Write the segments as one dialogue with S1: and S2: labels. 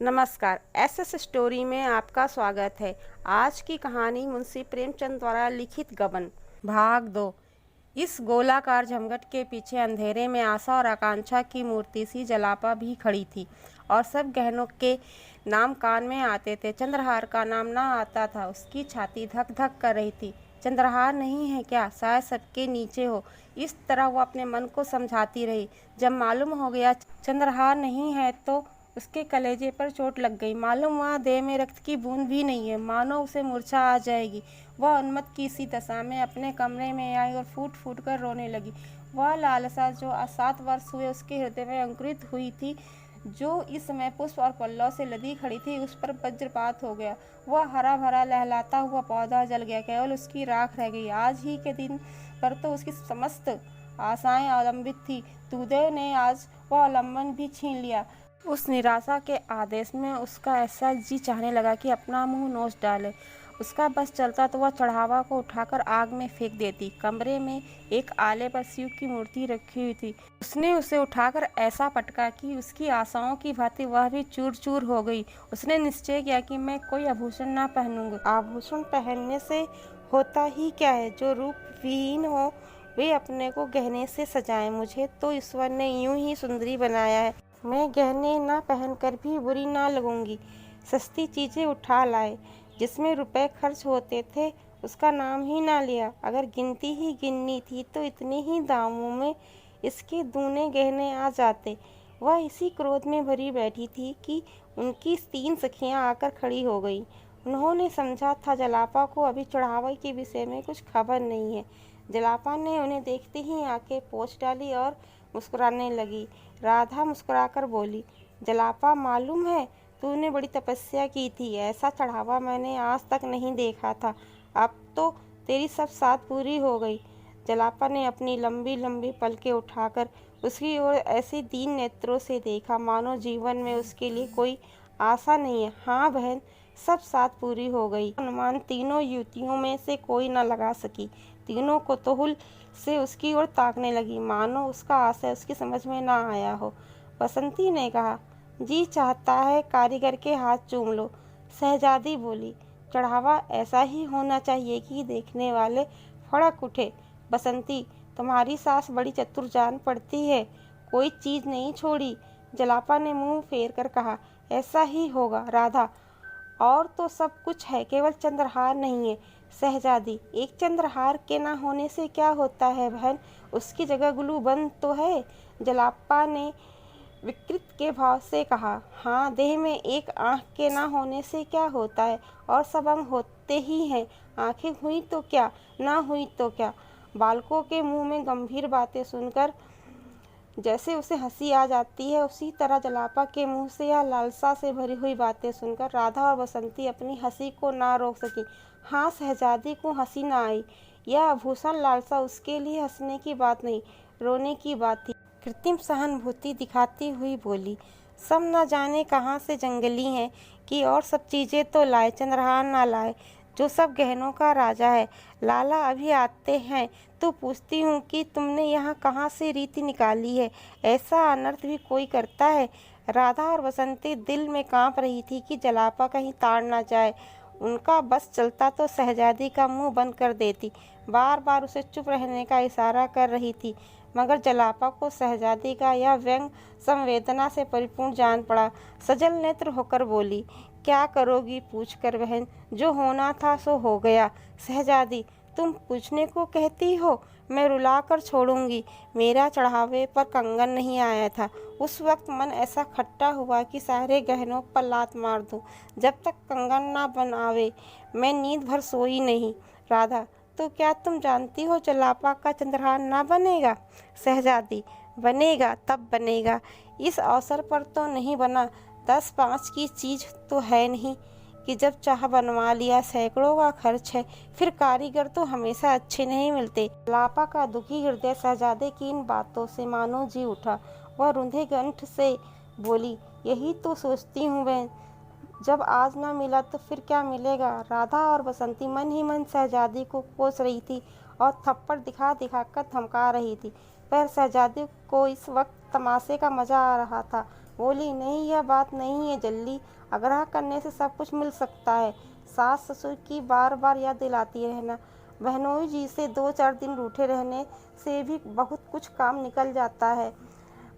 S1: नमस्कार। SS story में आपका स्वागत है। आज की कहानी मुंशी प्रेमचंद द्वारा लिखित गबन भाग 2। इस गोलाकार झमघट के पीछे अंधेरे में आशा और आकांक्षा की मूर्ति सी जलापा भी खड़ी थी और सब गहनों के नाम कान में आते थे। चंद्रहार का नाम ना आता था। उसकी छाती धक धक कर रही थी। चंद्रहार नहीं है क्या? शायद सबके नीचे हो। इस तरह वो अपने मन को समझाती रही। जब मालूम हो गया चंद्रहार नहीं है तो उसके कलेजे पर चोट लग गई। मालूम वहाँ देह में रक्त की बूंद भी नहीं है, मानो उसे मूर्छा आ जाएगी। वह उन्मत्त की सी दशा में अपने कमरे में आई और फूट फूट कर रोने लगी। वह लालसा जो 7 वर्ष हुए उसके हृदय में अंकुरित हुई थी, जो इस समय पुष्प और पल्लव से लदी खड़ी थी, उस पर वज्रपात हो गया। वह हरा भरा लहलाता हुआ पौधा जल गया, केवल उसकी राख रह गई। आज ही के दिन पर तो उसकी समस्त आशाएं अवलंबित थी। दुर्दैव ने आज वह अवलंबन भी छीन लिया। उस निराशा के आदेश में उसका ऐसा जी चाहने लगा कि अपना मुंह नोच डाले। उसका बस चलता तो वह चढ़ावा को उठाकर आग में फेंक देती। कमरे में एक आले पर शिव की मूर्ति रखी हुई थी। उसने उसे उठाकर ऐसा पटका कि उसकी आशाओं की भांति वह भी चूर चूर हो गई। उसने निश्चय किया कि मैं कोई आभूषण न पहनूंगी। आभूषण पहनने से होता ही क्या है? जो रूप विहीन हो वे अपने को गहने से सजाएं। मुझे तो ईश्वर ने यूं ही सुंदरी बनाया है। मैं गहने ना पहनकर भी बुरी ना लगूंगी। सस्ती चीजें उठा लाए, जिसमें रुपए खर्च होते थे उसका नाम ही ना लिया। अगर गिनती ही गिननी थी तो इतने ही दामों में इसके दूने गहने आ जाते। वह इसी क्रोध में भरी बैठी थी कि उनकी 3 सखियां आकर खड़ी हो गई। उन्होंने समझा था जलापा को अभी चढ़ावे के विषय में कुछ खबर नहीं है। जलापा ने उन्हें देखते ही आंखें पोंछ डाली और मुस्कुराने लगी। राधा मुस्कुराकर बोली, जलापा, मालूम है तूने बड़ी तपस्या की थी। ऐसा चढ़ावा मैंने आज तक नहीं देखा था। अब तो तेरी सब साथ पूरी हो गई। जलापा ने अपनी लंबी लंबी पलकें उठाकर उसकी ओर ऐसे दीन नेत्रों से देखा मानो जीवन में उसके लिए कोई आशा नहीं है। हाँ बहन, सब साथ पूरी हो गई। अनुमान तीनों युवतियों में से कोई न लगा सकी। तीनों कुतूहल से उसकी ओर ताकने लगी, मानो उसका आशय उसकी समझ में ना आया हो। बसंती ने कहा, जी चाहता है कारीगर के हाथ चूम लो। शहजादी बोली, चढ़ावा ऐसा ही होना चाहिए कि देखने वाले फड़क उठे। बसंती, तुम्हारी सास बड़ी चतुर जान पड़ती है, कोई चीज नहीं छोड़ी। जलापा ने मुंह फेर कर कहा, ऐसा ही होगा राधा। और तो सब कुछ है, केवल चंद्रहार नहीं है। शहजादी, एक चंद्रहार के ना होने से क्या होता है बहन? उसकी जगह गुलू बंद तो है। जलापा ने विकृत के भाव से कहा, हाँ, देह में एक आंख के ना होने से क्या होता है? और सब अंग होते ही हैं। आंखें हुई तो क्या, ना हुई तो क्या? बालकों के मुंह में गंभीर बातें सुनकर जैसे उसे हंसी आ जाती है, उसी तरह जलापा के मुंह से यह लालसा से भरी हुई बातें सुनकर राधा और बसंती अपनी हंसी को ना रोक सकी। हाँ, शहजादी को हंसी ना आई। यह आभूषण लालसा उसके लिए हंसने की बात नहीं, रोने की बात थी। कृत्रिम सहानुभूति दिखाती हुई बोली, सब न जाने कहाँ से जंगली हैं कि और सब चीजें तो लाए, चंद्रहार ना लाए जो सब गहनों का राजा है। लाला अभी आते हैं तो पूछती हूँ कि तुमने यहाँ कहाँ से रीति निकाली है? ऐसा अनर्थ भी कोई करता है? राधा और बसंती दिल में कांप रही थी कि जलापा कहीं ताड़ ना जाए। उनका बस चलता तो शहजादी का मुंह बंद कर देती। बार बार उसे चुप रहने का इशारा कर रही थी, मगर जलापा को शहजादी का यह व्यंग संवेदना से परिपूर्ण जान पड़ा। सजल नेत्र होकर बोली, क्या करोगी पूछकर बहन? जो होना था सो हो गया। शहजादी, तुम पूछने को कहती हो? मैं रुला कर छोड़ूंगी। मेरा चढ़ावे पर कंगन नहीं आया था। उस वक्त मन ऐसा खट्टा हुआ कि सारे गहनों पर लात मार दूं। जब तक कंगन ना बन आवे मैं नींद भर सोई नहीं। राधा, तो क्या तुम जानती हो जलापा का चंद्रहार ना बनेगा? शहजादी, बनेगा, तब बनेगा। इस अवसर पर तो नहीं बना। 10-5 की चीज तो है नहीं कि जब चाह बनवा लिया। सैकड़ों का खर्च है, फिर कारीगर तो हमेशा अच्छे नहीं मिलते। जलापा का दुखी हृदय शहजादे की इन बातों से मानो जी उठा। वह रुंधे कंठ से बोली, यही तो सोचती हूँ बहन, जब आज ना मिला तो फिर क्या मिलेगा? राधा और बसंती मन ही मन शहजादी को कोस रही थी और थप्पड़ दिखा दिखाकर धमका रही थी, पर शहजादी को इस वक्त तमाशे का मजा आ रहा था। बोली, नहीं यह बात नहीं है जल्दी, आग्रह करने से सब कुछ मिल सकता है। सास ससुर की बार बार याद दिलाती रहना, बहनोई जी से 2-4 दिन रूठे रहने से भी बहुत कुछ काम निकल जाता है।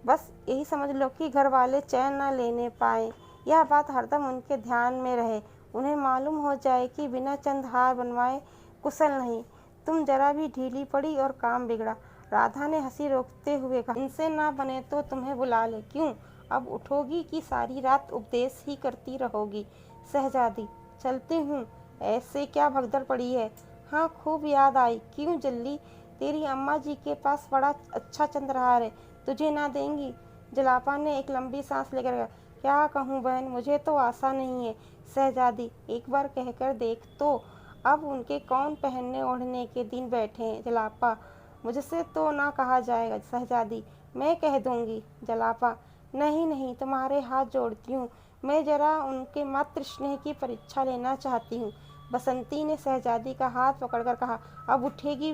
S1: बस यही समझ लो कि घर वाले चैन न लेने पाए। यह बात हरदम उनके ध्यान में रहे। उन्हें मालूम हो जाए कि बिना चंद हार बनवाए कुशल नहीं। तुम जरा भी ढीली पड़ी और काम बिगड़ा। राधा ने हंसी रोकते हुए कहा, इनसे ना बने तो तुम्हें बुला ले। क्यों, अब उठोगी कि सारी रात उपदेश ही करती रहोगी? शहजादी, चलती हूँ, ऐसे क्या भगदड़ पड़ी है? हाँ, खूब याद आई। क्यों जल्दी? तेरी अम्मा जी के पास बड़ा अच्छा चंद्रहार है, तुझे ना देंगी? जलापा ने एक लंबी सांस लेकर कहा, क्या कहूँ बहन, मुझे तो आशा नहीं है। शहजादी, एक बार कहकर देख तो। अब उनके कौन पहनने ओढ़ने के दिन बैठे हैं? जलापा, मुझसे तो ना कहा जाएगा। शहजादी, मैं कह दूंगी। जलापा, नहीं नहीं, तुम्हारे हाथ जोड़ती हूँ, मैं जरा उनके मातृ स्नेह की परीक्षा लेना चाहती हूँ। बसंती ने शहजादी का हाथ पकड़कर कहा, अब उठेगी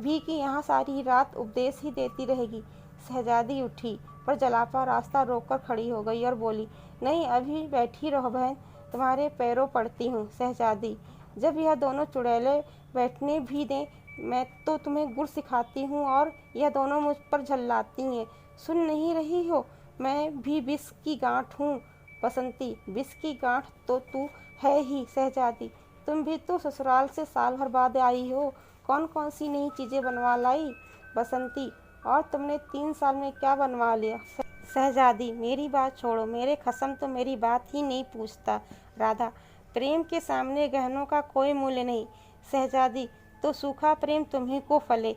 S1: भी कि यहाँ सारी रात उपदेश ही देती रहेगी? शहजादी उठी, पर जलापा रास्ता रोककर खड़ी हो गई और बोली, नहीं, अभी बैठी रहो बहन, तुम्हारे पैरों पड़ती हूँ। शहजादी, जब यह दोनों चुड़ैलें बैठने भी दें, मैं तो तुम्हें गुर सिखाती हूँ और यह दोनों मुझ पर झल्लाती हैं। सुन नहीं रही हो, मैं भी विष की गांठ हूँ। बसंती, विष की गांठ तो तू है ही। शहजादी, तुम भी तो ससुराल से साल भर बाद आई हो, कौन कौन सी नई चीज़ें बनवा लाई? बसंती, और तुमने 3 साल में क्या बनवा लिया? शहजादी, मेरी बात छोड़ो, मेरे खसम तो मेरी बात ही नहीं पूछता। राधा, प्रेम के सामने गहनों का कोई मूल्य नहीं। शहजादी, तो सूखा प्रेम तुम्ही को फले।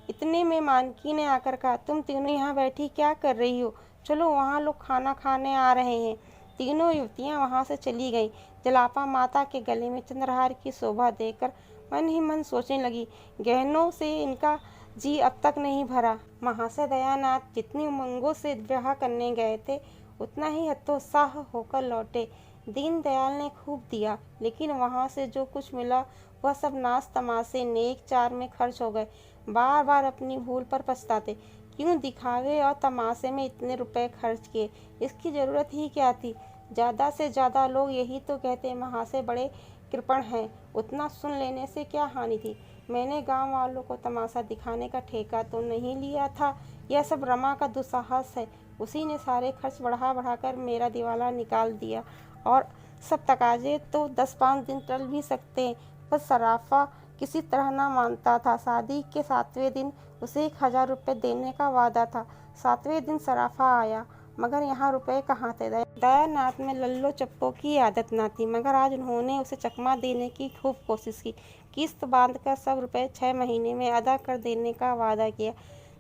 S1: इतने में मानकी ने आकर कहा, तुम तीनों यहाँ बैठी क्या कर रही हो? चलो, वहाँ लोग खाना खाने आ रहे हैं। तीनों युवतियाँ वहाँ से चली गईं। जलापा माता के गले में चंद्रहार की शोभा देखकर मन ही मन सोचने लगी, गहनों से इनका जी अब तक नहीं भरा। महाशय दयानाथ जितनी उमंगों से विवाह करने गए थे, उतना ही हतोत्साह होकर लौटे। दीनदयाल ने खूब दिया, लेकिन वहाँ से जो कुछ मिला वह सब नाच तमाशे नेक चार में खर्च हो गए। बार बार अपनी भूल पर पछताते, क्यों दिखावे और तमाशे में इतने रुपए खर्च किए, इसकी ज़रूरत ही क्या थी? ज़्यादा से ज़्यादा लोग यही तो कहते, महाशय बड़े कृपण हैं, उतना सुन लेने से क्या हानि थी? मैंने गांव वालों को तमाशा दिखाने का ठेका तो नहीं लिया था। यह सब रमा का दुस्साहस है। उसी ने सारे खर्च बढ़ा बढ़ाकर मेरा दिवाला निकाल दिया, और सब तकाजे तो 10-5 दिन टल भी सकते हैं, पर सराफा किसी तरह ना मानता था। शादी के 7वें दिन उसे 1000 रुपये देने का वादा था। 7वें दिन सराफा आया, मगर यहाँ रुपए कहाँ थे? दयानाथ में लल्लो चप्पो की आदत न थी, मगर आज उन्होंने उसे चकमा देने की खूब कोशिश की। किस्त बांधकर सब रुपए 6 महीने में अदा कर देने का वादा किया।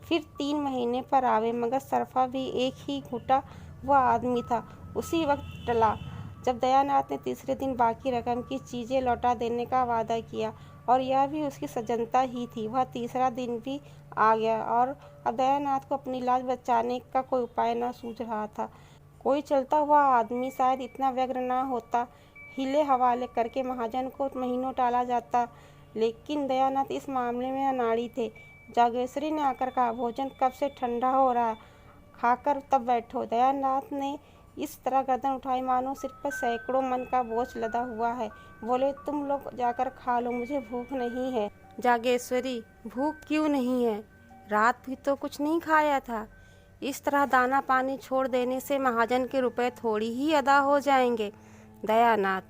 S1: फिर 3 महीने पर आवे, मगर सरफा भी एक ही घुटा वह आदमी था। उसी वक्त टला, जब दयानाथ ने तीसरे दिन बाकी रकम की चीज़ें लौटा देने का वादा किया, और यह भी उसकी सज्जनता ही थी। वह तीसरा दिन भी आ गया, और अब दयानाथ को अपनी लाज बचाने का कोई उपाय न सूझ रहा था। कोई चलता हुआ आदमी शायद इतना व्यग्र न होता, हिले हवाले करके महाजन को महीनों टाला जाता, लेकिन दयानाथ इस मामले में अनाड़ी थे। जागेश्वरी ने आकर कहा, भोजन कब से ठंडा हो रहा, खाकर तब बैठो। दयानाथ ने इस तरह गर्दन उठाई मानो सिर पर सैकड़ों मन का बोझ लदा हुआ है। बोले, तुम लोग जाकर खा लो, मुझे भूख नहीं है। जागेश्वरी, भूख क्यों नहीं है? रात भी तो कुछ नहीं खाया था। इस तरह दाना पानी छोड़ देने से महाजन के रुपए थोड़ी ही अदा हो जाएंगे। दयानाथ,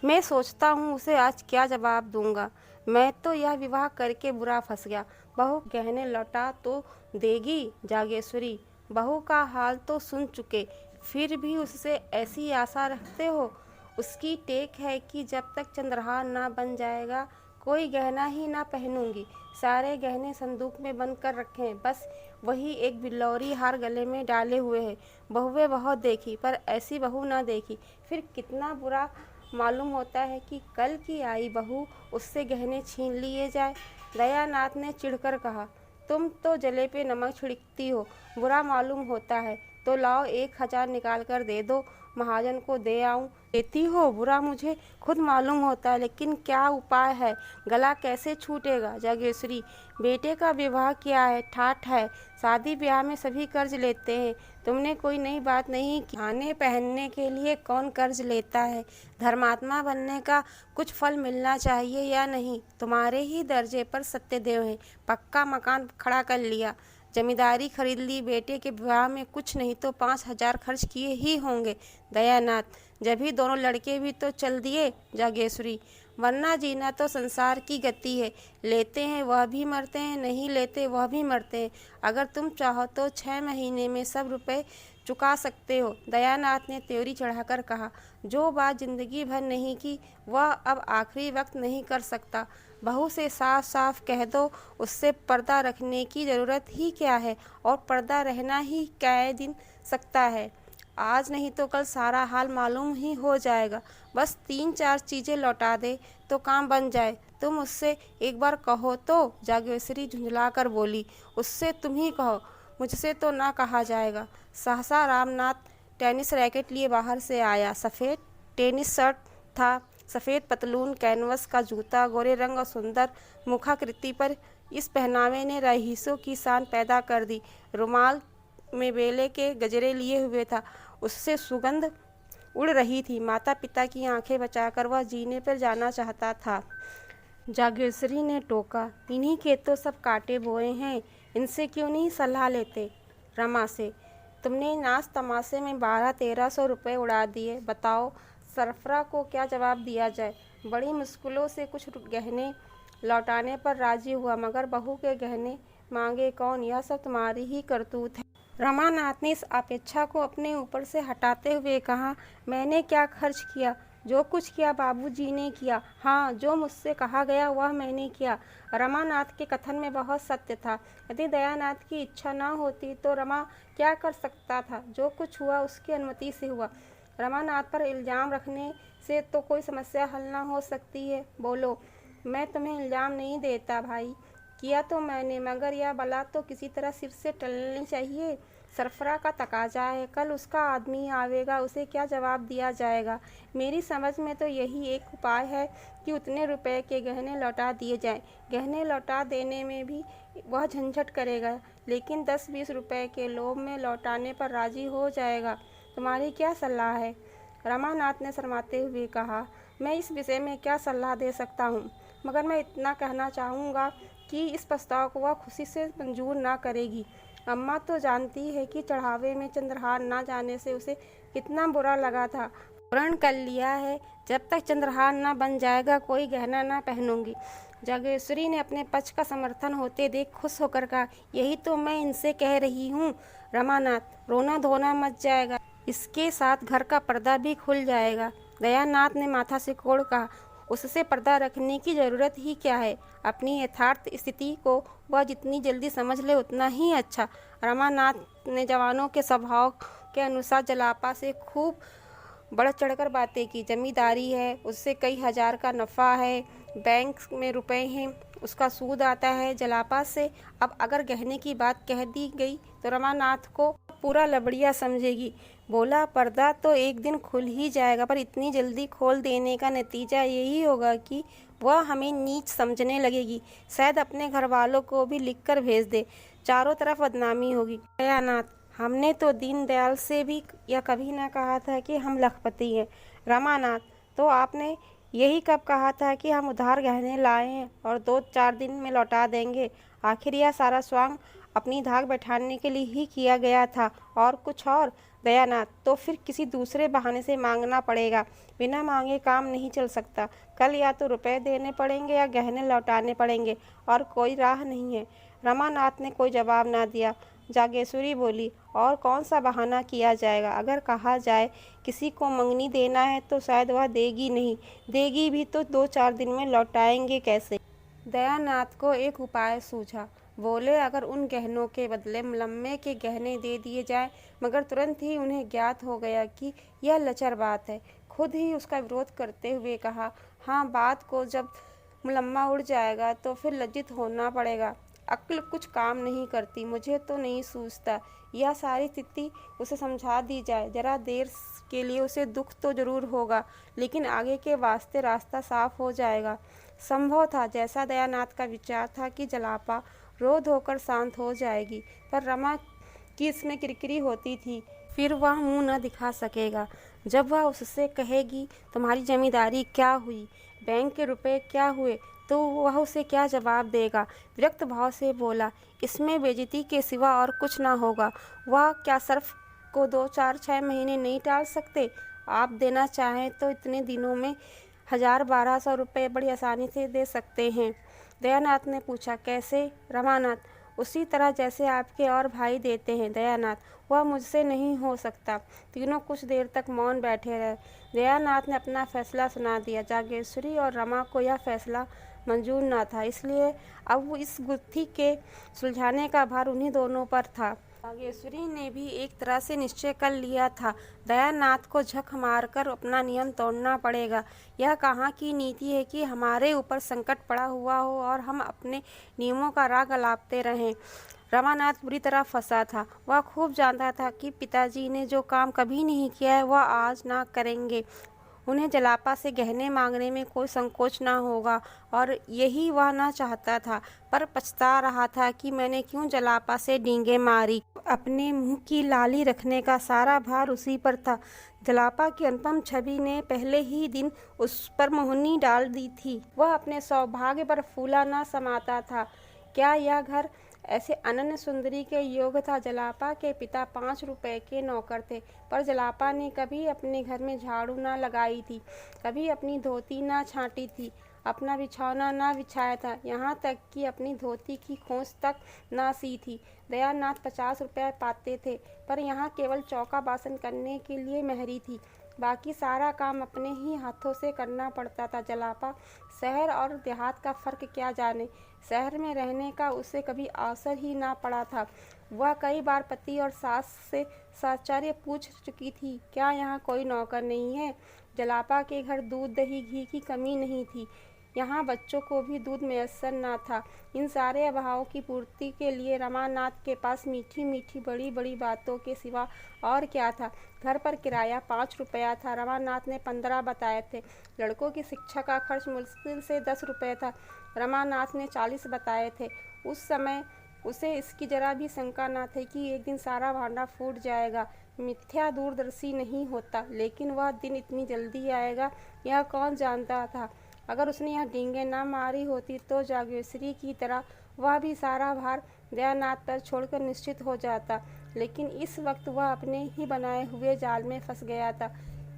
S1: मैं सोचता हूँ उसे आज क्या जवाब दूंगा। मैं तो यह विवाह करके बुरा फंस गया। बहू गहने लौटा तो देगी? जागेश्वरी, बहू का हाल तो सुन चुके, फिर भी उससे ऐसी आशा रखते हो? उसकी टेक है कि जब तक चंद्रहार ना बन जाएगा कोई गहना ही ना पहनूंगी। सारे गहने संदूक में बंद कर रखे हैं, बस वही एक बिल्लौरी हार गले में डाले हुए है। बहुएं बहुत देखी, पर ऐसी बहू ना देखी। फिर कितना बुरा मालूम होता है कि कल की आई बहू उससे गहने छीन लिए जाए। दयानाथ ने चिढ़कर कहा, तुम तो जले पे नमक छिड़कती हो। बुरा मालूम होता है तो लाओ 1000 निकाल कर दे दो। महाजन को दे आऊं? देती हो? बुरा मुझे खुद मालूम होता है, लेकिन क्या उपाय है? गला कैसे छूटेगा? जागेश्वरी, बेटे का विवाह किया है, ठाठ है। शादी ब्याह में सभी कर्ज लेते हैं, तुमने कोई नई बात नहीं की। खाने पहनने के लिए कौन कर्ज लेता है? धर्मात्मा बनने का कुछ फल मिलना चाहिए या नहीं? तुम्हारे ही दर्जे पर सत्यदेव है, पक्का मकान खड़ा कर लिया, जमींदारी खरीद ली, बेटे के विवाह में कुछ नहीं तो 5,000 खर्च किए ही होंगे। दयानाथ, जब ही दोनों लड़के भी तो चल दिए। जागेश्वरी, वरना जीना तो संसार की गति है, लेते हैं वह भी मरते हैं, नहीं लेते वह भी मरते हैं। अगर तुम चाहो तो 6 महीने में सब रुपए चुका सकते हो। दयानाथ ने त्योरी चढ़ाकर कहा, जो बात जिंदगी भर नहीं की वह अब आखिरी वक्त नहीं कर सकता। बहू से साफ साफ कह दो, उससे पर्दा रखने की ज़रूरत ही क्या है, और पर्दा रहना ही कै दिन सकता है। आज नहीं तो कल सारा हाल मालूम ही हो जाएगा। बस 3-4 चीज़ें लौटा दे तो काम बन जाए। तुम उससे एक बार कहो तो। जागेश्वरी झुंझला कर बोली, उससे तुम ही कहो, मुझसे तो ना कहा जाएगा। सहसा रामनाथ टेनिस रैकेट लिए बाहर से आया। सफ़ेद टेनिस शर्ट था, सफ़ेद पतलून, कैनवस का जूता, गोरे रंग और सुंदर मुखाकृति पर इस पहनावे ने रईसों की शान पैदा कर दी। रुमाल में बेले के गजरे लिए हुए था, उससे सुगंध उड़ रही थी। माता पिता की आंखें बचाकर वह जीने पर जाना चाहता था। जागेश्वरी ने टोका, इन्हीं के तो सब कांटे बोए हैं, इनसे क्यों नहीं सलाह लेते? रमा से, तुमने नाच तमाशे में 1200-1300 रुपये उड़ा दिए, बताओ सरफरा को क्या जवाब दिया जाए? बड़ी मुश्किलों से कुछ गहने लौटाने पर राजी हुआ, मगर बहू के गहने मांगे कौन? यह सब तुम्हारी ही करतूत है। रमानाथ ने इस अपेक्षा को अपने ऊपर से हटाते हुए कहा, मैंने क्या खर्च किया? जो कुछ किया बाबूजी ने किया। हाँ, जो मुझसे कहा गया वह मैंने किया। रमानाथ के कथन में बहुत सत्य था। यदि दयानाथ की इच्छा न होती तो रमा क्या कर सकता था? जो कुछ हुआ उसकी अनुमति से हुआ। रमानाथ पर इल्ज़ाम रखने से तो कोई समस्या हल न हो सकती है। बोलो। मैं तुम्हें इल्ज़ाम नहीं देता भाई, किया तो मैंने, मगर यह बला तो किसी तरह सिर से टलनी चाहिए। सरफरा का तकाजा है, कल उसका आदमी आवेगा, उसे क्या जवाब दिया जाएगा? मेरी समझ में तो यही एक उपाय है कि उतने रुपए के गहने लौटा दिए जाएं। गहने लौटा देने में भी वह झंझट करेगा, लेकिन 10-20 रुपए के लोभ में लौटाने पर राजी हो जाएगा। तुम्हारी क्या सलाह है? रमानाथ ने शर्माते हुए कहा, मैं इस विषय में क्या सलाह दे सकता हूँ, मगर मैं इतना कहना चाहूँगा कि इस प्रस्ताव को वह खुशी से मंजूर ना करेगी। अम्मा तो जानती है कि चढ़ावे में चंद्रहार ना जाने से उसे कितना बुरा लगा था। प्रण कर लिया है, जब तक चंद्रहार ना बन जाएगा कोई गहना ना पहनूंगी। जागेश्वरी ने अपने पक्ष का समर्थन होते देख खुश होकर कहा, यही तो मैं इनसे कह रही हूँ। रमानाथ, रोना धोना मच जाएगा, इसके साथ घर का पर्दा भी खुल जाएगा। दयानाथ ने माथा से कोड़ कहा, उससे पर्दा रखने की ज़रूरत ही क्या है? अपनी यथार्थ स्थिति को वह जितनी जल्दी समझ ले उतना ही अच्छा। रमानाथ ने जवानों के स्वभाव के अनुसार जलापा से खूब बढ़ चढ़कर बातें की। जमींदारी है, उससे कई हजार का नफ़ा है, बैंक में रुपए हैं, उसका सूद आता है जलापा से। अब अगर गहने की बात कह दी गई तो रमानाथ को पूरा लबड़िया समझेगी। बोला, पर्दा तो एक दिन खुल ही जाएगा, पर इतनी जल्दी खोल देने का नतीजा यही होगा कि वह हमें नीच समझने लगेगी। शायद अपने घर वालों को भी लिख कर भेज दे, चारों तरफ बदनामी होगी। दयानाथ, हमने तो दीनदयाल से भी यह कभी ना कहा था कि हम लखपति हैं। रमानाथ, तो आपने यही कब कहा था कि हम उधार गहने लाए हैं और 2-4 दिन में लौटा देंगे? आखिर यह सारा स्वांग अपनी धाक बैठाने के लिए ही किया गया था, और कुछ और? दयानाथ, तो फिर किसी दूसरे बहाने से मांगना पड़ेगा, बिना मांगे काम नहीं चल सकता। कल या तो रुपए देने पड़ेंगे या गहने लौटाने पड़ेंगे, और कोई राह नहीं है। रमानाथ ने कोई जवाब ना दिया। जागेश्वरी बोली, और कौन सा बहाना किया जाएगा? अगर कहा जाए किसी को मंगनी देना है तो शायद वह देगी नहीं, देगी भी तो 2-4 दिन में लौटाएंगे कैसे? दयानाथ को एक उपाय सूझा। बोले, अगर उन गहनों के बदले मुलम्मे के गहने दे दिए जाए, मगर तुरंत ही उन्हें ज्ञात हो गया कि यह लचर बात है। खुद ही उसका विरोध करते हुए कहा, हाँ, बात को जब मुलम्मा उड़ जाएगा तो फिर लज्जित होना पड़ेगा। अक्ल कुछ काम नहीं करती, मुझे तो नहीं सूझता। यह सारी स्थिति उसे समझा दी जाए, जरा देर के लिए उसे दुख तो जरूर होगा, लेकिन आगे के वास्ते रास्ता साफ हो जाएगा। संभव था, जैसा दयानाथ का विचार था, कि जलापा रो धोकर शांत हो जाएगी, पर रमा की इसमें किरकिरी होती थी। फिर वह मुंह न दिखा सकेगा। जब वह उससे कहेगी, तुम्हारी जमींदारी क्या हुई, बैंक के रुपए क्या हुए, तो वह उसे क्या जवाब देगा। विरक्त भाव से बोला, इसमें बेइज्जती के सिवा और कुछ ना होगा। वह क्या सर्फ को 2-4-6 महीने नहीं टाल सकते? आप देना चाहें तो इतने दिनों में 1000-1200 रुपये बड़ी आसानी से दे सकते हैं। दयानाथ ने पूछा, कैसे? रमानाथ, उसी तरह जैसे आपके और भाई देते हैं। दयानाथ, वह मुझसे नहीं हो सकता। तीनों कुछ देर तक मौन बैठे रहे। दयानाथ ने अपना फैसला सुना दिया। जागेश्वरी और रमा को यह फैसला मंजूर न था, इसलिए अब इस गुत्थी के सुलझाने का भार उन्हीं दोनों पर था। जागेश्वरी ने भी एक तरह से निश्चय कर लिया था, दयानाथ को झक मारकर अपना नियम तोड़ना पड़ेगा। यह कहाँ की नीति है कि हमारे ऊपर संकट पड़ा हुआ हो और हम अपने नियमों का राग अलापते रहें। रमानाथ बुरी तरह फंसा था। वह खूब जानता था कि पिताजी ने जो काम कभी नहीं किया है, वह आज ना करेंगे। उन्हें जलापा से गहने मांगने में कोई संकोच ना होगा, और यही वह ना चाहता था, पर पछता रहा था कि मैंने क्यों जलापा से डींगे मारी। अपने मुंह की लाली रखने का सारा भार उसी पर था। जलापा की अनुपम छवि ने पहले ही दिन उस पर मोहनी डाल दी थी। वह अपने सौभाग्य पर फूला ना समाता था। क्या यह घर ऐसे अनन्य सुंदरी के योग्य था? जलापा के पिता 5 रुपए के नौकर थे, पर जलापा ने कभी अपने घर में झाड़ू ना लगाई थी, कभी अपनी धोती ना छांटी थी, अपना बिछौना ना बिछाया था, यहाँ तक कि अपनी धोती की खोंच तक ना सी थी। दयानाथ 50 रुपये पाते थे, पर यहाँ केवल चौका बासन करने के लिए महरी थी। बाकी सारा काम अपने ही हाथों से करना पड़ता था। जलापा शहर और देहात का फर्क क्या जाने। शहर में रहने का उसे कभी अवसर ही ना पड़ा था। वह कई बार पति और सास से साचार्य पूछ चुकी थी, क्या यहाँ कोई नौकर नहीं है? जलापा के घर दूध दही घी की कमी नहीं थी। यहाँ बच्चों को भी दूध मैसर ना था। इन सारे अभावों की पूर्ति के लिए रमानाथ के पास मीठी मीठी बड़ी बड़ी बातों के सिवा और क्या था। घर पर किराया 5 रुपया था, रमानाथ ने 15 बताए थे। लड़कों की शिक्षा का खर्च मुश्किल से 10 रुपये था, रमानाथ ने 40 बताए थे। उस समय उसे इसकी जरा भी शंका न थी कि एक दिन सारा भांडा फूट जाएगा। मिथ्या दूरदर्शी नहीं होता, लेकिन वह दिन इतनी जल्दी आएगा, यह कौन जानता था। अगर उसने यह डींगे ना मारी होती तो जागेश्वरी की तरह वह भी सारा भार दयानाथ पर छोड़कर निश्चित हो जाता। लेकिन इस वक्त वह अपने ही बनाए हुए जाल में फंस गया था।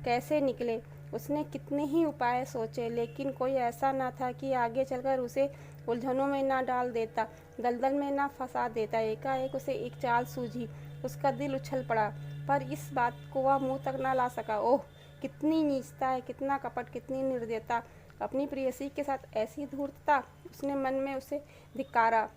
S1: कैसे निकले? उसने कितने ही उपाय सोचे, लेकिन कोई ऐसा ना था कि आगे चलकर उसे उलझनों में ना डाल देता, दलदल में ना फंसा देता। एकाएक उसे एक चाल सूझी। उसका दिल उछल पड़ा, पर इस बात को वह मुंह तक ना ला सका। ओह, कितनी नीचता है, कितना कपट, कितनी निर्दयता! अपनी प्रेयसी के साथ ऐसी धूर्तता! उसने मन में उसे धिक्कारा।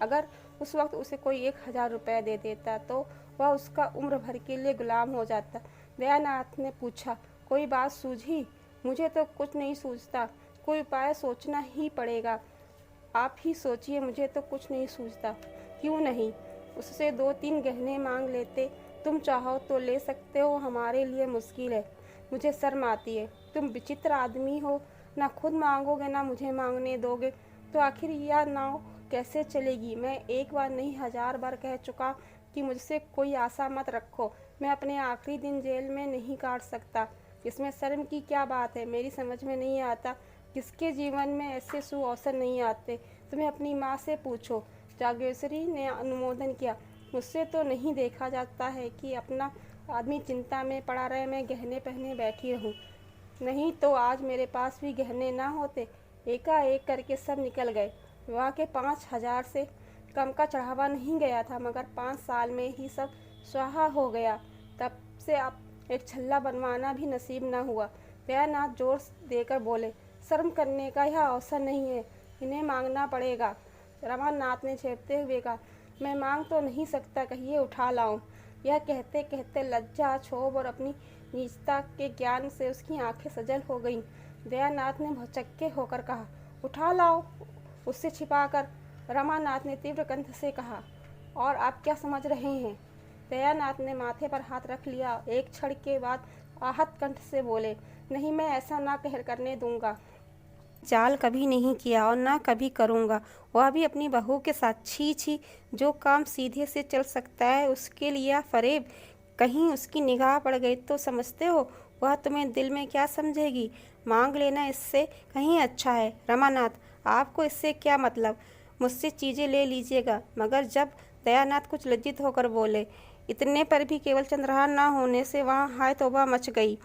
S1: अगर उस वक्त उसे कोई 1000 रुपये दे देता तो वह उसका उम्र भर के लिए गुलाम हो जाता। दयानाथ ने पूछा, कोई बात सूझी? मुझे तो कुछ नहीं सूझता, कोई उपाय सोचना ही पड़ेगा। आप ही सोचिए, मुझे तो कुछ नहीं सूझता। क्यों नहीं? उससे 2-3 गहने मांग लेते। तुम चाहो तो ले सकते हो, हमारे लिए मुश्किल है। मुझे शर्म आती है। तुम विचित्र आदमी हो, ना खुद मांगोगे ना मुझे मांगने दोगे, तो आखिर यह नाव कैसे चलेगी? मैं एक बार नहीं 1000 बार कह चुका कि मुझसे कोई आशा मत रखो। मैं अपने आखिरी दिन जेल में नहीं काट सकता। इसमें शर्म की क्या बात है? मेरी समझ में नहीं आता किसके जीवन में ऐसे सुअवसर नहीं आते। तुम्हें अपनी माँ से पूछो। जागेश्वरी ने अनुमोदन किया। मुझसे तो नहीं देखा जाता है कि अपना आदमी चिंता में पड़ा रहे, मैं गहने पहने बैठी रहूं। नहीं तो आज मेरे पास भी गहने ना होते। एकाएक करके सब निकल गए। विवाह के 5000 से कम का चढ़ावा नहीं गया था, मगर 5 साल में ही सब स्वाहा हो गया। तब से अब एक छल्ला बनवाना भी नसीब न हुआ। दयानाथ जोर देकर बोले, शर्म करने का यह अवसर नहीं है, इन्हें मांगना पड़ेगा। रमानाथ ने छेड़ते हुए कहा, मैं मांग तो नहीं सकता, कहिए उठा लाऊं। यह कहते कहते लज्जा, क्षोभ और अपनी नीचता के ज्ञान से उसकी आंखें सजल हो गईं। दयानाथ ने भौचक्के होकर कहा, उठा लाओ उससे छिपाकर। रमानाथ ने तीव्र कंठ से कहा, और आप क्या समझ रहे हैं? दयानाथ ने माथे पर हाथ रख लिया। एक क्षण के बाद आहत कंठ से बोले, नहीं, मैं ऐसा ना कह करने दूंगा। चाल कभी नहीं किया और ना कभी करूँगा, वह भी अपनी बहू के साथ। छी छी, जो काम सीधे से चल सकता है उसके लिए फरेब। कहीं उसकी निगाह पड़ गई तो समझते हो वह तुम्हें दिल में क्या समझेगी? मांग लेना इससे कहीं अच्छा है। रमानाथ, आपको इससे क्या मतलब? मुझसे चीज़ें ले लीजिएगा। मगर जब दयानाथ कुछ लज्जित होकर बोले, इतने पर भी केवल चंद्रहार न होने से वहाँ हाय तौबा मच गई।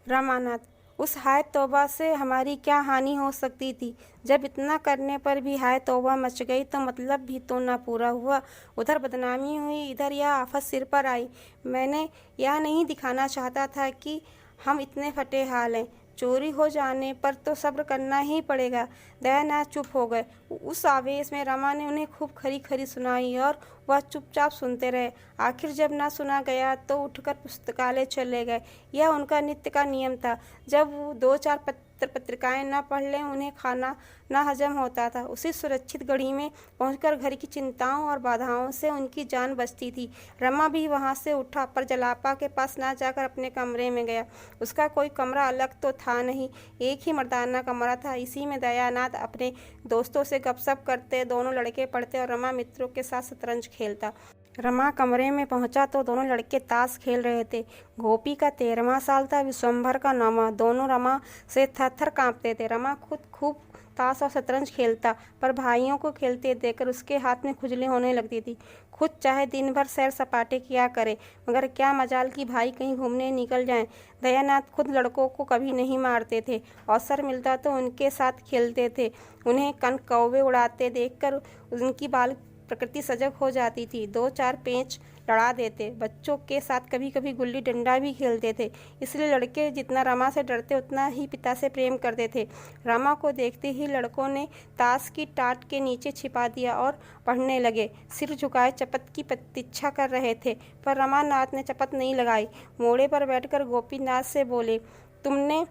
S1: रमानाथ, उस हाय तौबा से हमारी क्या हानि हो सकती थी? जब इतना करने पर भी हाय तौबा मच गई तो मतलब भी तो ना पूरा हुआ। उधर बदनामी हुई, इधर यह आफत सिर पर आई। मैंने यह नहीं दिखाना चाहता था कि हम इतने फटे हाल हैं। चोरी हो जाने पर तो सब्र करना ही पड़ेगा। दयानाथ चुप हो गए। उस आवेश में रमा ने उन्हें खूब खरी खरी सुनाई और वह चुपचाप सुनते रहे। आखिर जब ना सुना गया तो उठकर पुस्तकालय चले गए। यह उनका नित्य का नियम था। जब वो 2-4 पत्रिकाएं न पढ़ लें उन्हें खाना न हजम होता था। उसी सुरक्षित घड़ी में पहुंचकर घर की चिंताओं और बाधाओं से उनकी जान बचती थी। रमा भी वहां से उठा, पर जलापा के पास ना जाकर अपने कमरे में गया। उसका कोई कमरा अलग तो था नहीं, एक ही मर्दाना कमरा था। इसी में दयानाथ अपने दोस्तों से गपशप करते, दोनों लड़के पढ़ते और रमा मित्रों के साथ शतरंज खेलता। रमा कमरे में पहुंचा तो दोनों लड़के ताश खेल रहे थे। गोपी का 13वां साल था, विश्वंभर का 9वां। दोनों रमा से थर-थर कांपते थे। रमा खुद खूब ताश और शतरंज खेलता, पर भाइयों को खेलते देखकर उसके हाथ में खुजली होने लगती थी। खुद चाहे दिन भर सैर सपाटे किया करे, मगर क्या मजाल कि भाई कहीं घूमने निकल जाएं। दयानाथ खुद लड़कों को कभी नहीं मारते थे। अवसर मिलता तो उनके साथ खेलते थे। उन्हें कौवे उड़ाते देखकर उनकी बाल प्रकृति सजग हो जाती थी। 2-4 पेंच लड़ा देते। बच्चों के साथ कभी कभी गुल्ली डंडा भी खेलते थे। इसलिए लड़के जितना रमा से डरते उतना ही पिता से प्रेम करते थे। रमा को देखते ही लड़कों ने ताश की टाट के नीचे छिपा दिया और पढ़ने लगे। सिर झुकाए चपत की प्रतीक्षा कर रहे थे, पर रमानाथ ने चपत नहीं लगाई। मोड़े पर बैठकर गोपीनाथ से बोले, तुमने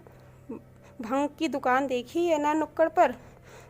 S1: भंग की दुकान देखी है ना नुक्कड़ पर?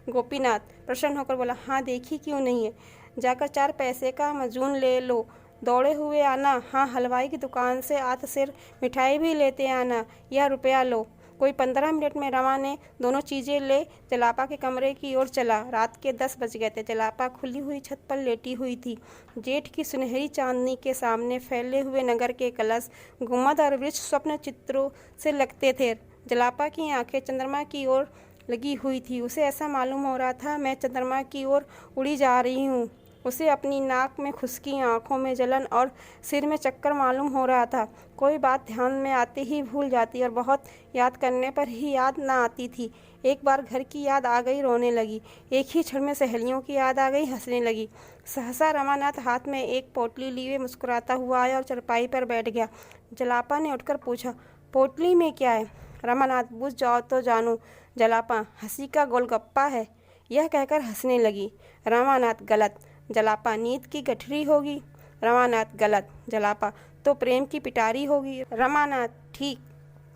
S1: गोपीनाथ प्रसन्न होकर बोला, हाँ देखी, क्यों नहीं है। जाकर 4 पैसे का मजून ले लो, दौड़े हुए आना। हाँ, हलवाई की दुकान से आध सिर मिठाई भी लेते आना। यह रुपया लो। कोई 15 मिनट में रमा ने दोनों चीज़ें ले जलापा के कमरे की ओर चला। रात के 10 बज गए थे। जलापा खुली हुई छत पर लेटी हुई थी। जेठ की सुनहरी चांदनी के सामने फैले हुए नगर के कलश, गुम्बद और वृक्ष स्वप्न चित्रों से लगते थे। जलापा की आंखें चंद्रमा की ओर लगी हुई थी। उसे ऐसा मालूम हो रहा था मैं चंद्रमा की ओर उड़ी जा रही हूँ। उसे अपनी नाक में खुश्की, आंखों में जलन और सिर में चक्कर मालूम हो रहा था। कोई बात ध्यान में आते ही भूल जाती और बहुत याद करने पर ही याद ना आती थी। एक बार घर की याद आ गई, रोने लगी। एक ही क्षण में सहेलियों की याद आ गई, हंसने लगी। सहसा रमानाथ हाथ में एक पोटली लिए मुस्कुराता हुआ आया और चरपाई पर बैठ गया। जलापा ने उठकर पूछा, पोटली में क्या है? रमानाथ, बुझ जाओ तो जानू। जलापा, हंसी का गोलगप्पा है। यह कहकर हंसने लगी। रमानाथ, गलत। जलापा, नींद की गठरी होगी। रमानाथ, गलत। जलापा, तो प्रेम की पिटारी होगी। रमानाथ, ठीक,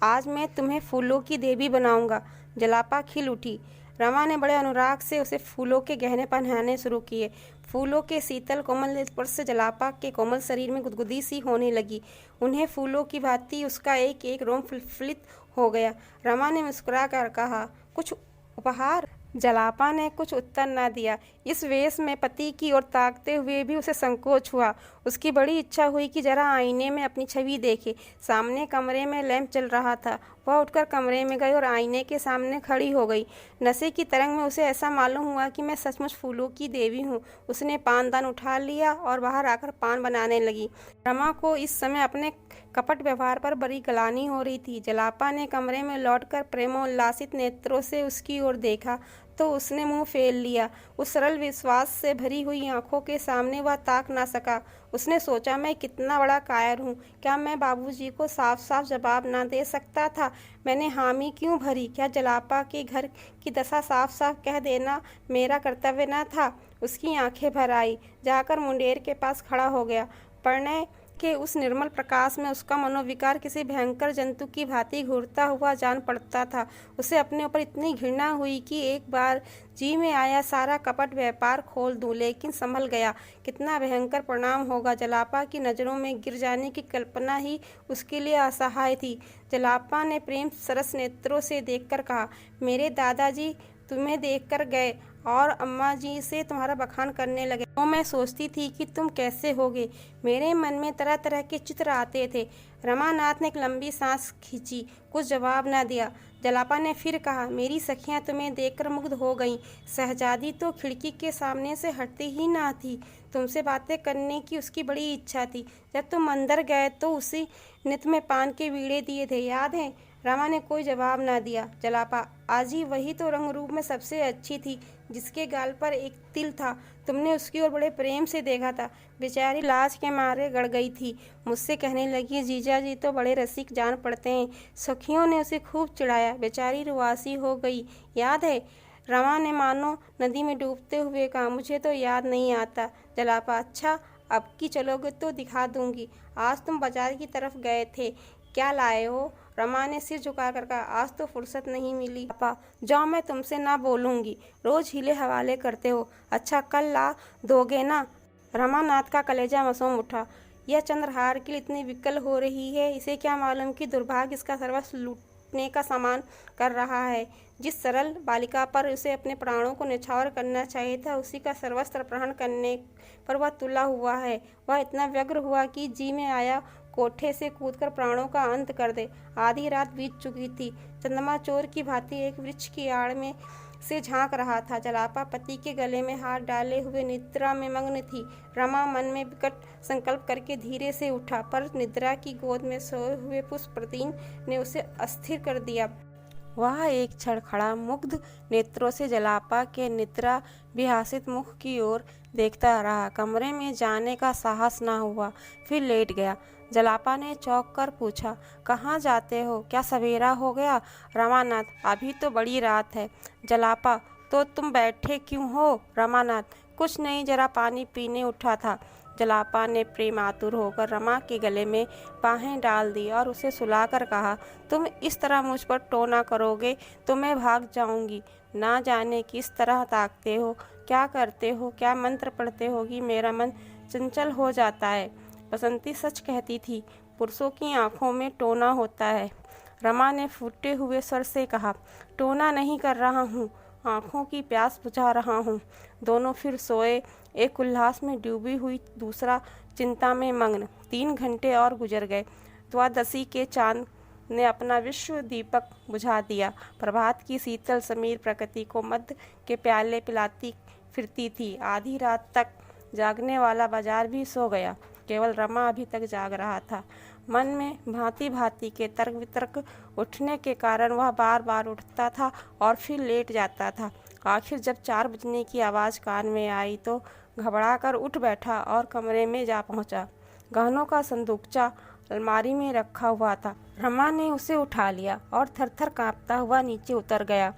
S1: आज मैं तुम्हें फूलों की देवी बनाऊंगा। जलापा खिल उठी। रमा ने बड़े अनुराग से उसे फूलों के गहने पहनाने शुरू किए। फूलों के शीतल कोमल स्पर्श से जलापा के कोमल शरीर में गुदगुदी सी होने लगी। उन्हें फूलों की भांति उसका एक एक रोम प्रफुल्लित हो गया। रमा ने मुस्कुरा कर कहा, कुछ उपहार? जलापा ने कुछ उत्तर न दिया। इस वेश में पति की ओर ताकते हुए भी उसे संकोच हुआ। उसकी बड़ी इच्छा हुई कि जरा आईने में अपनी छवि देखे। सामने कमरे में लैंप जल रहा था। वह उठकर कमरे में गई और आईने के सामने खड़ी हो गई। नशे की तरंग में उसे ऐसा मालूम हुआ कि मैं सचमुच फूलों की देवी हूँ। उसने पानदान उठा लिया और बाहर आकर पान बनाने लगी। रमा को इस समय अपने कपट व्यवहार पर बड़ी गलानी हो रही थी। जलापा ने कमरे में लौटकर प्रेमोल्लासित नेत्रों से उसकी ओर देखा तो उसने मुंह फेर लिया। उस सरल विश्वास से भरी हुई आंखों के सामने वह ताक ना सका। उसने सोचा, मैं कितना बड़ा कायर हूँ। क्या मैं बाबूजी को साफ साफ जवाब ना दे सकता था? मैंने हामी क्यों भरी? क्या जलापा के घर की दशा साफ साफ कह देना मेरा कर्तव्य न था? उसकी आंखें भर आई। जाकर मुंडेर के पास खड़ा हो गया। परिणय के उस निर्मल प्रकाश में उसका मनोविकार किसी भयंकर जंतु की भांति घूरता हुआ जान पड़ता था। उसे अपने ऊपर इतनी घृणा हुई कि एक बार जी में आया सारा कपट व्यापार खोल दूं, लेकिन संभल गया। कितना भयंकर परिणाम होगा। जलापा की नज़रों में गिर जाने की कल्पना ही उसके लिए असहाय थी। जलापा ने प्रेम सरस नेत्रों से देखकर कहा, मेरे दादाजी तुम्हें देखकर गए और अम्मा जी से तुम्हारा बखान करने लगे। तो मैं सोचती थी कि तुम कैसे होगे। मेरे मन में तरह तरह के चित्र आते थे। रमानाथ ने एक लंबी सांस खींची, कुछ जवाब न दिया। जलापा ने फिर कहा, मेरी सखियां तुम्हें देखकर मुग्ध हो गईं। शहजादी तो खिड़की के सामने से हटती ही ना थी। तुमसे बातें करने की उसकी बड़ी इच्छा थी। जब तुम अंदर गए तो उसी नित में पान के बीड़े दिए थे, याद है? रमा ने कोई जवाब ना दिया। जलापा, आजी वही तो रंग रूप में सबसे अच्छी थी, जिसके गाल पर एक तिल था। तुमने उसकी ओर बड़े प्रेम से देखा था। बेचारी लाज के मारे गड़ गई थी। मुझसे कहने लगी, जीजा जी तो बड़े रसिक जान पड़ते हैं। सखियों ने उसे खूब चिढ़ाया। बेचारी रुआसी हो गई, याद है? रमा ने मानो नदी में डूबते हुए कहा, मुझे तो याद नहीं आता। जलापा, अच्छा अब की चलोगे तो दिखा दूंगी। आज तुम बाजार की तरफ गए थे, क्या लाए हो? रमा ने सिर झुकाकर कहा, आज तो फुर्सत नहीं मिली। पापा, जाओ, मैं तुमसे ना बोलूंगी। रोज हिले हवाले करते हो। अच्छा कल ला दोगे ना? रमानाथ का कलेजा मसूम उठा। यह चंद्रहार के लिए इतनी विकल हो रही है, इसे क्या मालूम कि दुर्भाग्य इसका सर्वस्व लूटने का सामान कर रहा है। जिस सरल बालिका पर उसे अपने प्राणों को न्यौछावर करना चाहिए था, उसी का सर्वस्व अपहरण करने पर वह तुला हुआ है। वह इतना व्यग्र हुआ कि जी में आया कोठे से कूदकर प्राणों का अंत कर दे। आधी रात बीत चुकी थी। चंद्रमा चोर की भांति एक वृक्ष की आड़ में से झांक रहा था। जलापा पति के गले में हाथ डाले हुए निद्रा में मग्न थी। रमा मन में विकट संकल्प करके धीरे से उठा, पर निद्रा की गोद में सोए हुए पुष्पप्रतीन ने उसे अस्थिर कर दिया। वह एक क्षण खड़ा मुग्ध नेत्रों से जलापा के निद्रा विहासित मुख की ओर देखता रहा। कमरे में जाने का साहस न हुआ, फिर लेट गया। जलापा ने चौंक कर पूछा, कहाँ जाते हो? क्या सवेरा हो गया? रमानाथ, अभी तो बड़ी रात है। जलापा, तो तुम बैठे क्यों हो? रमानाथ, कुछ नहीं, जरा पानी पीने उठा था। जलापा ने प्रेमातुर होकर रमा के गले में बाहें डाल दी और उसे सुलाकर कहा, तुम इस तरह मुझ पर टोना करोगे तो मैं भाग जाऊंगी। ना जाने किस तरह ताकते हो, क्या करते हो, क्या मंत्र पढ़ते हो कि मेरा मन चंचल हो जाता है। बसंती सच कहती थी, पुरुषों की आंखों में टोना होता है। रमा ने फूटे हुए स्वर से कहा, टोना नहीं कर रहा हूँ, आंखों की प्यास बुझा रहा हूँ। दोनों फिर सोए, एक उल्लास में डूबी हुई, दूसरा चिंता में मग्न। 3 घंटे और गुजर गए। द्वादशी के चांद ने अपना विश्व दीपक बुझा दिया। प्रभात की शीतल समीर प्रकृति को मध्य के प्याले पिलाती फिरती थी। आधी रात तक जागने वाला बाजार भी सो गया। केवल रमा अभी तक जाग रहा था। मन में भांति भांति के तर्क वितर्क उठने के कारण वह बार बार उठता था और फिर लेट जाता था। आखिर जब 4 बजने की आवाज़ कान में आई तो घबराकर उठ बैठा और कमरे में जा पहुंचा। गहनों का संदूकचा अलमारी में रखा हुआ था। रमा ने उसे उठा लिया और थरथर कांपता हुआ नीचे उतर गया।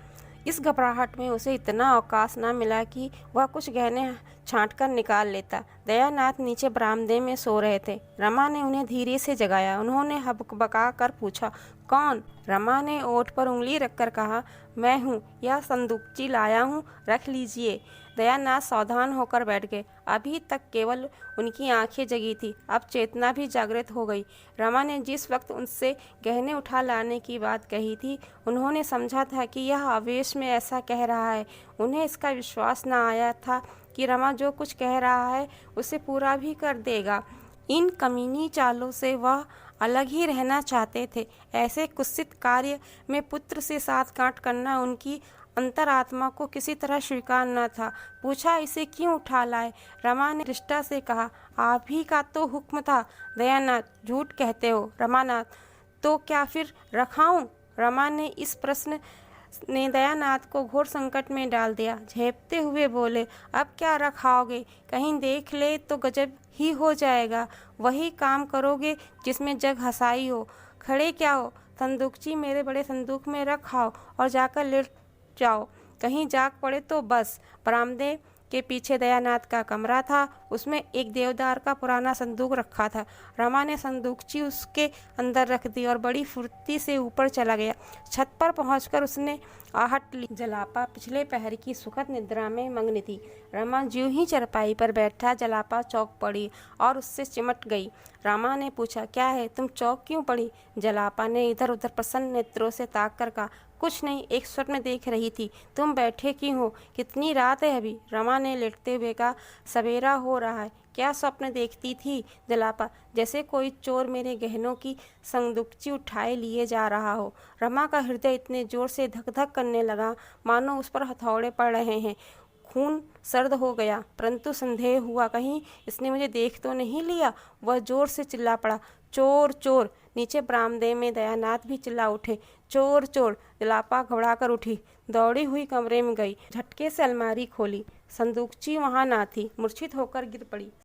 S1: इस घबराहट में उसे इतना अवकाश न मिला कि वह कुछ गहने छांट कर निकाल लेता। दयानाथ नीचे बरामदे में सो रहे थे। रमा ने उन्हें धीरे से जगाया। उन्होंने हबकबका कर पूछा, कौन? रमा ने ओठ पर उंगली रखकर कहा, मैं हूँ, यह संदूकची लाया हूँ, रख लीजिए। दयानाथ सावधान होकर बैठ गए। अभी तक केवल उनकी आंखें जगी थी, अब चेतना भी जागृत हो गई। रमा ने जिस वक्त उनसे गहने उठा लाने की बात कही थी, उन्होंने समझा था कि यह आवेश में ऐसा कह रहा है। उन्हें इसका विश्वास न आया था कि रमा जो कुछ कह रहा है उसे पूरा भी कर देगा। इन कमीनी चालों से वह अलग ही रहना चाहते थे। ऐसे कुत्सित कार्य में पुत्र से साथ गांठ करना उनकी अंतरात्मा को किसी तरह स्वीकार न था। पूछा, इसे क्यों उठा लाए? रमा ने रिष्टा से कहा, आप ही का तो हुक्म था। दयानाथ, झूठ कहते हो। रमानाथ, तो क्या फिर रखाऊं? रमा ने इस प्रश्न ने दयानाथ को घोर संकट में डाल दिया। झेपते हुए बोले, अब क्या रखाओगे? कहीं देख ले तो गजब ही हो जाएगा। वही काम करोगे जिसमें जग हंसाई हो। खड़े क्या हो? संदूकची मेरे बड़े संदूक में रखाओ और जाकर लेट जाओ। कहीं जाग पड़े तो बस। बरामदे के पीछे दयानाथ का कमरा था। उसमें एक देवदार का पुराना संदूक रखा था। रमा ने संदूकची उसके अंदर रख दी और बड़ी फुर्ती से ऊपर चला गया। छत पर पहुंचकर उसने आहट ली। जलापा पिछले पहर की सुखद निद्रा में मग्न थी। रमा ज्यों ही चरपाई पर बैठा, जलापा चौंक पड़ी और उससे चिमट गई। रमा ने पूछा, क्या है, तुम चौंक क्यों पड़ी? जलापा ने इधर उधर प्रसन्न नेत्रों से ताक कर कहा, कुछ नहीं, एक स्वप्न देख रही थी। तुम बैठे क्यों हो? कितनी रात है अभी? रमा ने लेटते हुए कहा, सवेरा हो रहा है। क्या स्वप्न देखती थी? जलापा, जैसे कोई चोर मेरे गहनों की संदूकची उठाए लिए जा रहा हो। रमा का हृदय इतने जोर से धक धक करने लगा मानो उस पर हथौड़े पड़ रहे हैं। खून सर्द हो गया, परंतु संदेह हुआ, कहीं इसने मुझे देख तो नहीं लिया। वह जोर से चिल्ला पड़ा, चोर चोर। नीचे बरामदे में दयानाथ भी चिल्ला उठे, चोर चोर। जलापा घबरा कर उठी, दौड़ी हुई कमरे में गई, झटके से अलमारी खोली। संदूकची वहां ना थी। मूर्छित होकर गिर पड़ी।